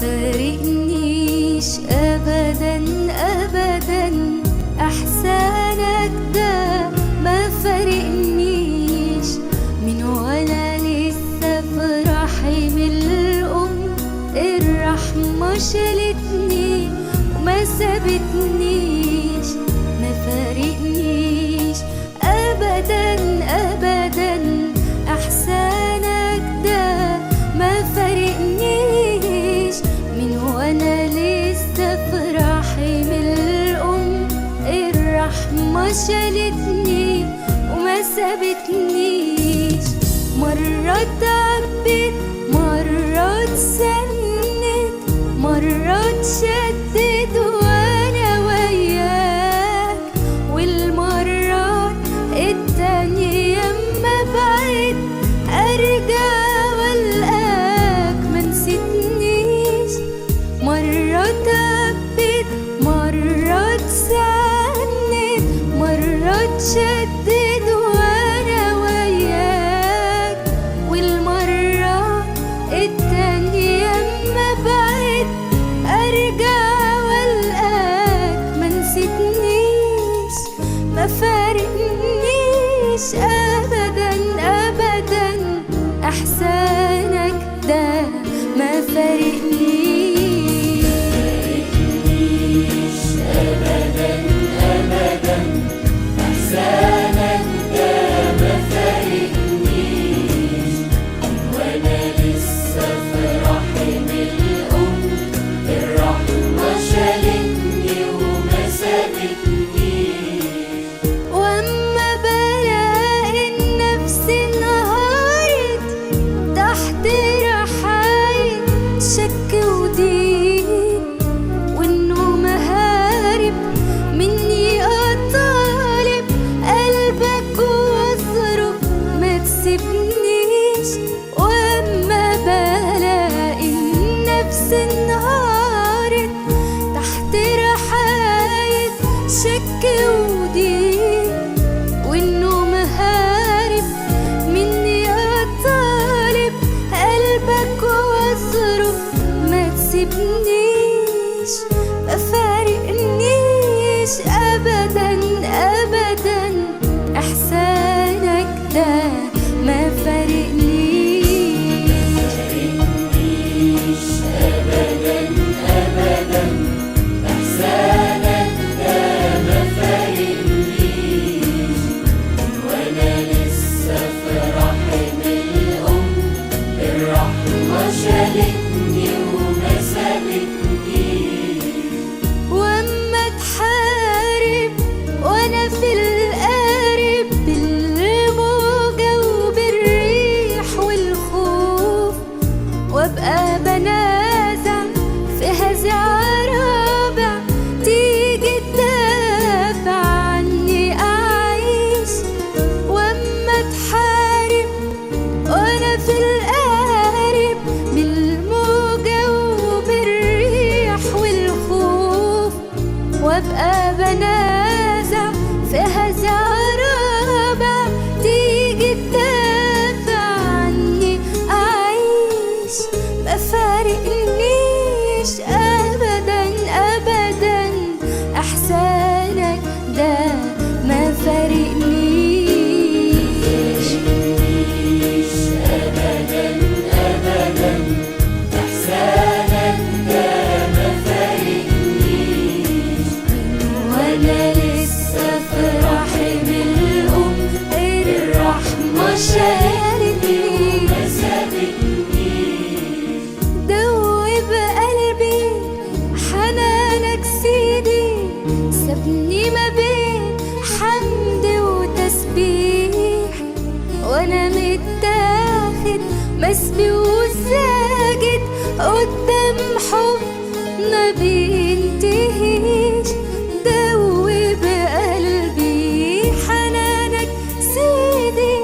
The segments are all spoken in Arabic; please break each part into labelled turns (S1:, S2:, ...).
S1: فارقنيش أبدا أبدا، إحسانك ده ما فارقنيش. من وأنا لسه في رحم الأم الرحمة شالتني وما سابتنيش. ما فارقنيش أبدا أبدا، إحسانك ده ما فارقنيش. من وأنا لسه في رحم الأم الرحمة شالتني وما سابتنيش. مرة تعبت، مرة اتسند، مرة اتشدد وأنا وياك، والمرة التانية أما بعد أرجع والقاك منسيتنيش. مرة تعبت، مرة اتسند، مرة اتشدد وأنا وياك، والمرة التانية أما بعد أرجع والقاك منسيتنيش. ما فارقنيش أبدا أبدا، إحسانك ده ما فارقنيش.
S2: أبدا أبدا، إحسانك ده ما فارقنيش. وأنا لسه في رحم الأم الرحمة شالتني وما سابتنيش.
S1: وأما بلاقي النفس انهارت تحت رحاية شك وضيق، وإنه مهارب مني أطالب قلبك واصرخ ما تسيبنيش. وأما بلاقي النفس انهارت تحت رحاية شك وضيق، وإنه مهارب مني أطالب قلبك واصرخ ما تسيبنيش. ما فارقنيش أبدا أبدا، إحسانك ده ما فارقنيش.
S2: أبدا أبدا، إحسانك ده ما فارقنيش. وأنا لسه في رحم الأم الرحمة شالتني وما سابتنيش.
S1: وأما تحارب وأنا في القارب بالموجة وبالريح والخوف، وأبقى بنازع في هزع رابع تيجي تدافع عني أعيش. وأما تحارب وأنا في القارب بالموجة وبالريح والخوف، وأبقى بنازع في هزع رابع تيجي تدافع عني أعيش. ما فارقنيش أبدا أبدا، إحسانك ده ما فارقنيش.
S2: أبدا أبدا، إحسانك ده ما فارقنيش.
S1: وأنا لسه في رحم الأم الرحمة شالتني
S2: ما سابتنيش.
S1: دوب قلبي حنانك سيدي، سابني ما بين حمد وتسبيح، وأنا متاخد مسبي وساجد قدام حب ما بينتهيش. دوب قلبي حنانك سيدي،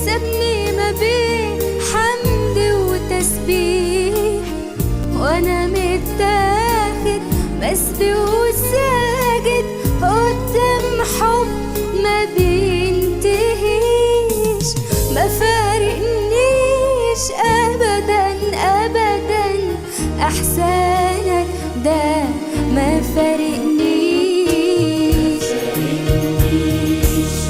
S1: سابني ما بين حمد وتسبيح، وأنا متاخد مسبي وساجد قدام حب ما بينتهيش. ما فارقنيش أبدا أبدا، احسانك ده ما فارقنيش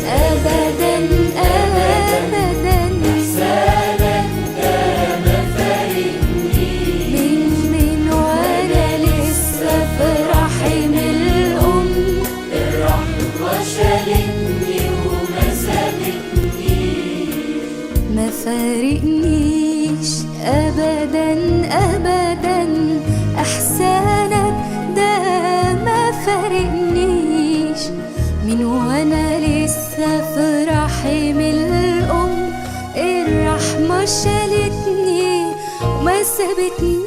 S1: ابدا ابدا.
S2: إحسانك ده ما فارقنيش
S1: من وانا لسه في رحم الام
S2: الرحمة شالتني وما سابتنيش.
S1: ما فارقنيش ابدا ابدا. احسانك ده ما فارقنيش من وانا لسه في رحم الام الرحمة شالتني وما سابتنيش.